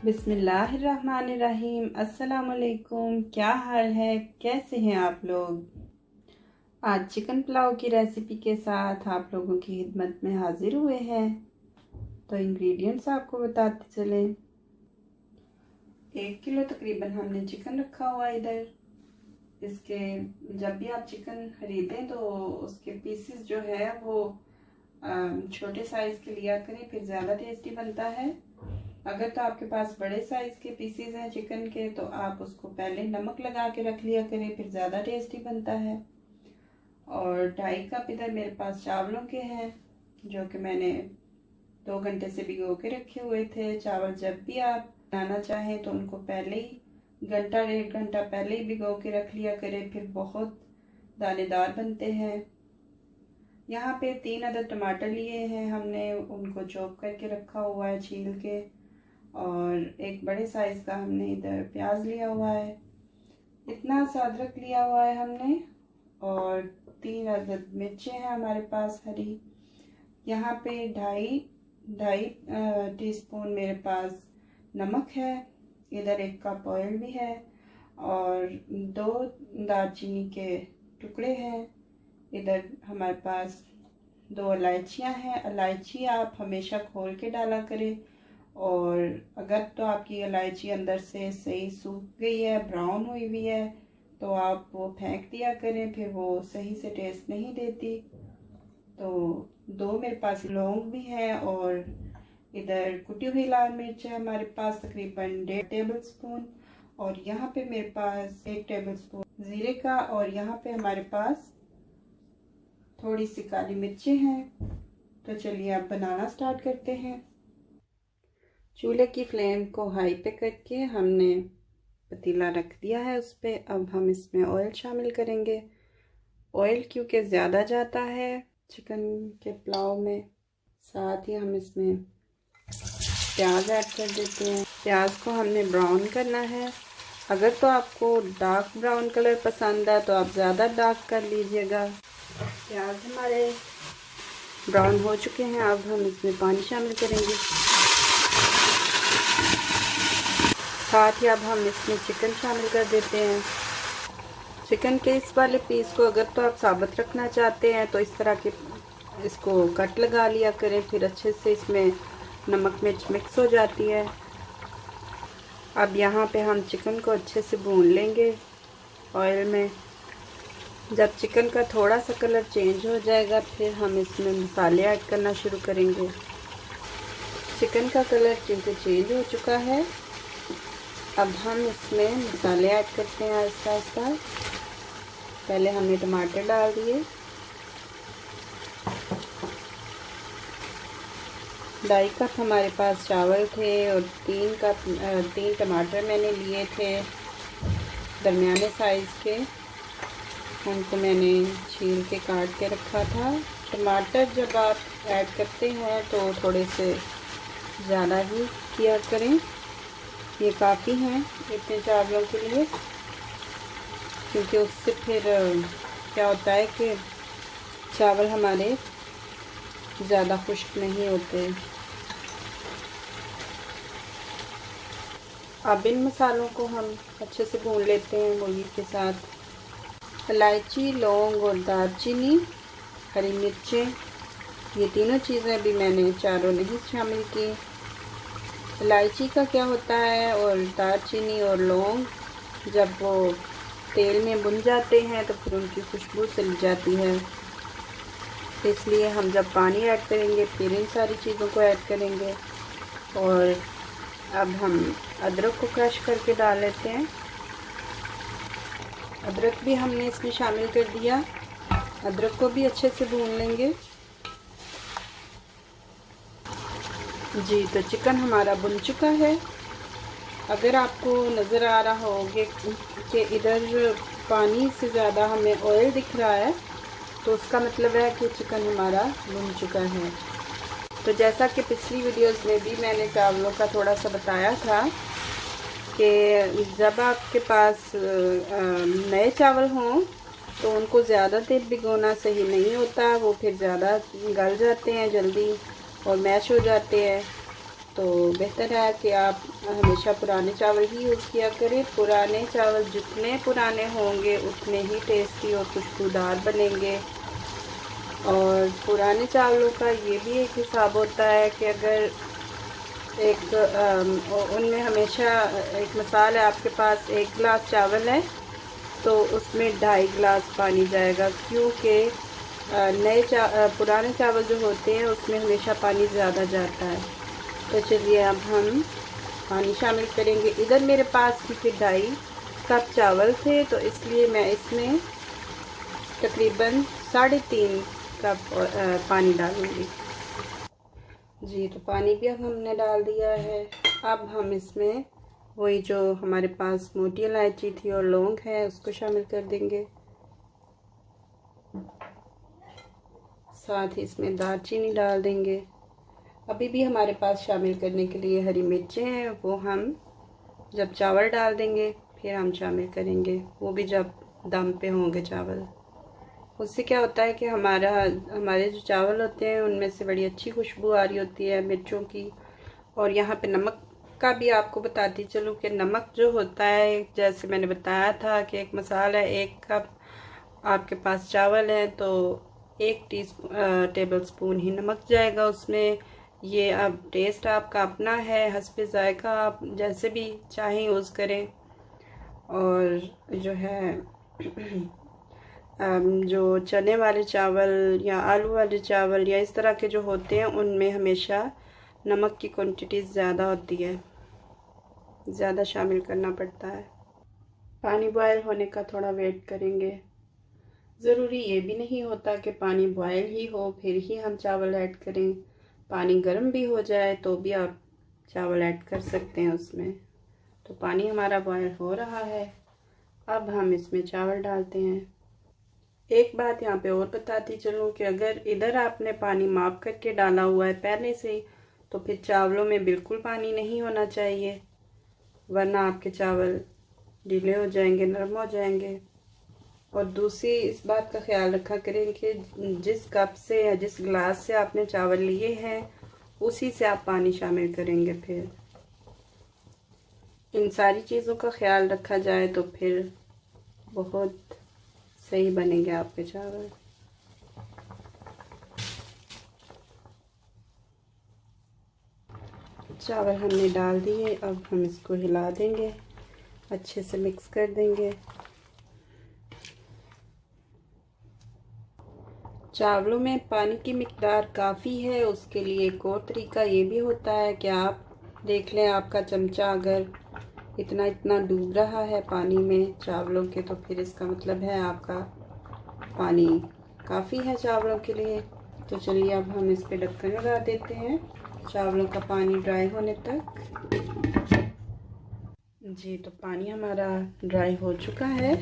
बिस्मिल्लाहिर्रहमानिर्रहीम। अस्सलाम वालेकुम। क्या हाल है, कैसे हैं आप लोग। आज चिकन पुलाव की रेसिपी के साथ आप लोगों की खिदमत में हाजिर हुए हैं। तो इंग्रेडिएंट्स आपको बताते चले। 1 किलो तकरीबन हमने चिकन रखा हुआ है इधर। इसके जब भी आप चिकन खरीदें तो उसके पीसेस जो है वो छोटे साइज़ के लिया करें, फिर ज़्यादा टेस्टी बनता है। अगर तो आपके पास बड़े साइज़ के पीसीज हैं चिकन के तो आप उसको पहले नमक लगा के रख लिया करें, फिर ज़्यादा टेस्टी बनता है। और 2.5 कप इधर मेरे पास चावलों के हैं जो कि मैंने 2 घंटे से भिगो के रखे हुए थे। चावल जब भी आप बनाना चाहें तो उनको पहले ही घंटा 1.5 घंटा पहले ही भिगो के रख लिया करें, फिर बहुत दानेदार बनते हैं। यहाँ पे 3 अदद टमाटर लिए हैं हमने, उनको चॉप करके रखा हुआ है छील के। और एक बड़े साइज़ का हमने इधर प्याज लिया हुआ है। इतना सा अदरक लिया हुआ है हमने। और 3 अदद मिर्चें हैं हमारे पास हरी। यहाँ पे ढाई टीस्पून मेरे पास नमक है। इधर 1 कप ऑयल भी है और 2 दालचीनी के टुकड़े हैं। इधर हमारे पास 2 इलायचियाँ हैं। इलायची आप हमेशा खोल के डाला करें, और अगर तो आपकी इलायची अंदर से सही सूख गई है, ब्राउन हुई हुई है, तो आप वो फेंक दिया करें, फिर वो सही से टेस्ट नहीं देती। तो 2 मेरे पास लौंग भी हैं और इधर कुटी हुई लाल मिर्च है हमारे पास तकरीबन 1.5 टेबल स्पून। और यहाँ पे मेरे पास 1 टेबल स्पून ज़ीरे का, और यहाँ पे हमारे पास थोड़ी सी काली मिर्चें हैं। तो चलिए आप बनाना स्टार्ट करते हैं। चूल्हे की फ्लेम को हाई पे करके हमने पतीला रख दिया है उस पर। अब हम इसमें ऑयल शामिल करेंगे। ऑयल क्योंकि ज़्यादा जाता है चिकन के पुलाव में। साथ ही हम इसमें प्याज ऐड कर देते हैं। प्याज को हमने ब्राउन करना है। अगर तो आपको डार्क ब्राउन कलर पसंद है तो आप ज़्यादा डार्क कर लीजिएगा। प्याज हमारे ब्राउन हो चुके हैं। अब हम इसमें पानी शामिल करेंगे। साथ ही अब हम इसमें चिकन शामिल कर देते हैं। चिकन के इस वाले पीस को अगर तो आप साबुत रखना चाहते हैं तो इस तरह के इसको कट लगा लिया करें, फिर अच्छे से इसमें नमक मिर्च मिक्स हो जाती है। अब यहाँ पे हम चिकन को अच्छे से भून लेंगे ऑयल में। जब चिकन का थोड़ा सा कलर चेंज हो जाएगा फिर हम इसमें मसाले ऐड करना शुरू करेंगे। चिकन का कलर क्योंकि चेंज हो चुका है, अब हम इसमें मसाले ऐड करते हैं आहिस्ता आहिस्ता। पहले हमने टमाटर डाल दिए। 2.5 कप हमारे पास चावल थे और 3 टमाटर मैंने लिए थे दरमियाने साइज़ के। उनको मैंने छील के काट के रखा था। टमाटर जब आप ऐड करते हैं तो थोड़े से ज़्यादा ही किया करें, ये काफ़ी हैं इतने चावलों के लिए, क्योंकि उससे फिर क्या होता है कि चावल हमारे ज़्यादा खुश्क नहीं होते। अब इन मसालों को हम अच्छे से भून लेते हैं मुर्गी के साथ। इलायची, लौंग और दालचीनी, हरी मिर्चें, ये तीनों चीज़ें भी मैंने चारों नहीं शामिल की। इलायची का क्या होता है और दालचीनी और लौंग जब वो तेल में भुन जाते हैं तो फिर उनकी खुशबू चली जाती है। इसलिए हम जब पानी ऐड करेंगे फिर इन सारी चीज़ों को ऐड करेंगे। और अब हम अदरक को क्रश करके डाल लेते हैं। अदरक भी हमने इसमें शामिल कर दिया। अदरक को भी अच्छे से भून लेंगे। जी, तो चिकन हमारा भुन चुका है। अगर आपको नज़र आ रहा होगा कि इधर पानी से ज़्यादा हमें ऑयल दिख रहा है तो उसका मतलब है कि चिकन हमारा भुन चुका है। तो जैसा कि पिछली वीडियोस में भी मैंने चावलों का थोड़ा सा बताया था कि जब आपके पास नए चावल हों तो उनको ज़्यादा देर भिगोना सही नहीं होता, वो फिर ज़्यादा गल जाते हैं जल्दी और मैश हो जाते हैं। तो बेहतर है कि आप हमेशा पुराने चावल ही यूज़ किया करें। पुराने चावल जितने पुराने होंगे उतने ही टेस्टी और खुशबूदार बनेंगे। और पुराने चावलों का ये भी एक हिसाब होता है कि अगर उनमें हमेशा एक मिसाल है, आपके पास 1 गिलास चावल है तो उसमें 2.5 गिलास पानी जाएगा, क्योंकि पुराने चावल जो होते हैं उसमें हमेशा पानी ज़्यादा जाता है। तो चलिए अब हम पानी शामिल करेंगे। इधर मेरे पास क्योंकि 2.5 कप चावल थे तो इसलिए मैं इसमें तकरीबन 3.5 कप पानी डालूँगी। जी, तो पानी भी अब हमने डाल दिया है। अब हम इसमें वही जो हमारे पास मोटी इलायची थी और लौंग है उसको शामिल कर देंगे। साथ ही इसमें दालचीनी डाल देंगे। अभी भी हमारे पास शामिल करने के लिए हरी मिर्चें हैं, वो हम जब चावल डाल देंगे फिर हम शामिल करेंगे, वो भी जब दम पे होंगे चावल। उससे क्या होता है कि हमारे जो चावल होते हैं उनमें से बड़ी अच्छी खुशबू आ रही होती है मिर्चों की। और यहाँ पे नमक का भी आपको बताती चलूँ कि नमक जो होता है, जैसे मैंने बताया था कि एक मसाला है, 1 कप आपके पास चावल है तो 1 टेबल स्पून ही नमक जाएगा उसमें। ये अब टेस्ट आपका अपना है, हस्बे ज़ायका आप जैसे भी चाहें यूज़ करें। और जो है जो चने वाले चावल या आलू वाले चावल या इस तरह के जो होते हैं उनमें हमेशा नमक की क्वांटिटी ज़्यादा होती है, ज़्यादा शामिल करना पड़ता है। पानी बॉयल होने का थोड़ा वेट करेंगे। ज़रूरी ये भी नहीं होता कि पानी बॉयल ही हो फिर ही हम चावल ऐड करें। पानी गर्म भी हो जाए तो भी आप चावल ऐड कर सकते हैं उसमें। तो पानी हमारा बॉयल हो रहा है, अब हम इसमें चावल डालते हैं। एक बात यहाँ पे और बताती चलूँ कि अगर इधर आपने पानी माप करके डाला हुआ है पहले से तो फिर चावलों में बिल्कुल पानी नहीं होना चाहिए, वरना आपके चावल ढीले हो जाएंगे, नरम हो जाएंगे। और दूसरी इस बात का ख्याल रखा करें कि जिस कप से या जिस गिलास से आपने चावल लिए हैं उसी से आप पानी शामिल करेंगे। फिर इन सारी चीज़ों का ख्याल रखा जाए तो फिर बहुत सही बनेंगे आपके चावल। चावल हमने डाल दिए, अब हम इसको हिला देंगे, अच्छे से मिक्स कर देंगे। चावलों में पानी की मिकदार काफ़ी है, उसके लिए एक और तरीका ये भी होता है कि आप देख लें आपका चमचा अगर इतना इतना डूब रहा है पानी में चावलों के, तो फिर इसका मतलब है आपका पानी काफ़ी है चावलों के लिए। तो चलिए अब हम इस पे ढक्कन लगा देते हैं चावलों का पानी ड्राई होने तक। जी, तो पानी हमारा ड्राई हो चुका है।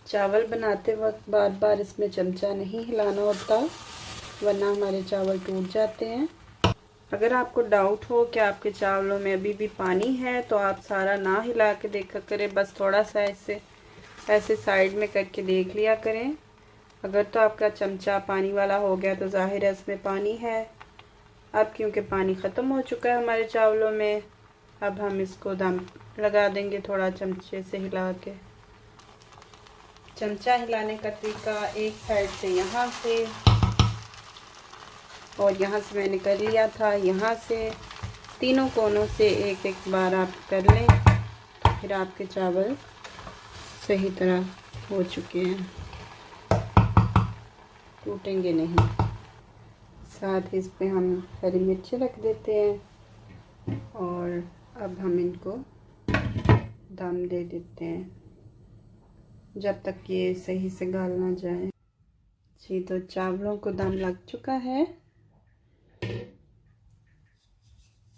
चावल बनाते वक्त बार बार इसमें चमचा नहीं हिलाना होता, वरना हमारे चावल टूट जाते हैं। अगर आपको डाउट हो कि आपके चावलों में अभी भी पानी है तो आप सारा ना हिला के देखा करें, बस थोड़ा सा ऐसे साइड में करके देख लिया करें। अगर तो आपका चमचा पानी वाला हो गया तो जाहिर है इसमें पानी है। अब क्योंकि पानी ख़त्म हो चुका है हमारे चावलों में, अब हम इसको दम लगा देंगे थोड़ा चमचे से हिला के। चमचा हिलाने का तरीका एक साइड से यहाँ से और यहाँ से मैंने कर लिया था, यहाँ से तीनों कोनों से एक एक बार आप कर लें, फिर आपके चावल सही तरह हो चुके हैं, टूटेंगे नहीं। साथ ही इस पे हम हरी मिर्ची रख देते हैं और अब हम इनको दम दे देते हैं जब तक ये सही से गाल ना जाए। जी, तो चावलों को दम लग चुका है।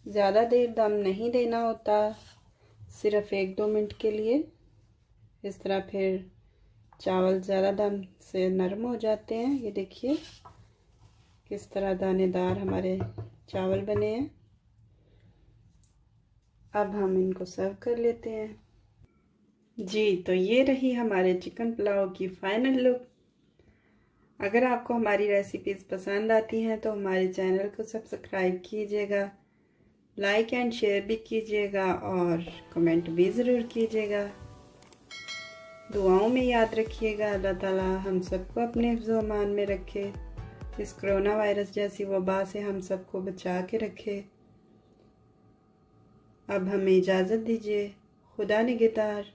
ज़्यादा देर दम नहीं देना होता, सिर्फ 1-2 मिनट के लिए। इस तरह फिर चावल ज़्यादा दम से नरम हो जाते हैं। ये देखिए किस तरह दानेदार हमारे चावल बने हैं। अब हम इनको सर्व कर लेते हैं। जी, तो ये रही हमारे चिकन पुलाव की फाइनल लुक। अगर आपको हमारी रेसिपीज़ पसंद आती हैं तो हमारे चैनल को सब्सक्राइब कीजिएगा, लाइक एंड शेयर भी कीजिएगा और कमेंट भी ज़रूर कीजिएगा। दुआओं में याद रखिएगा। अल्लाह ताला हम सबको अपने हिफ्ज़ अमान में रखे, इस कोरोना वायरस जैसी वबा से हम सबको बचा के रखे। अब हमें इजाज़त दीजिए। खुदा निगहदार।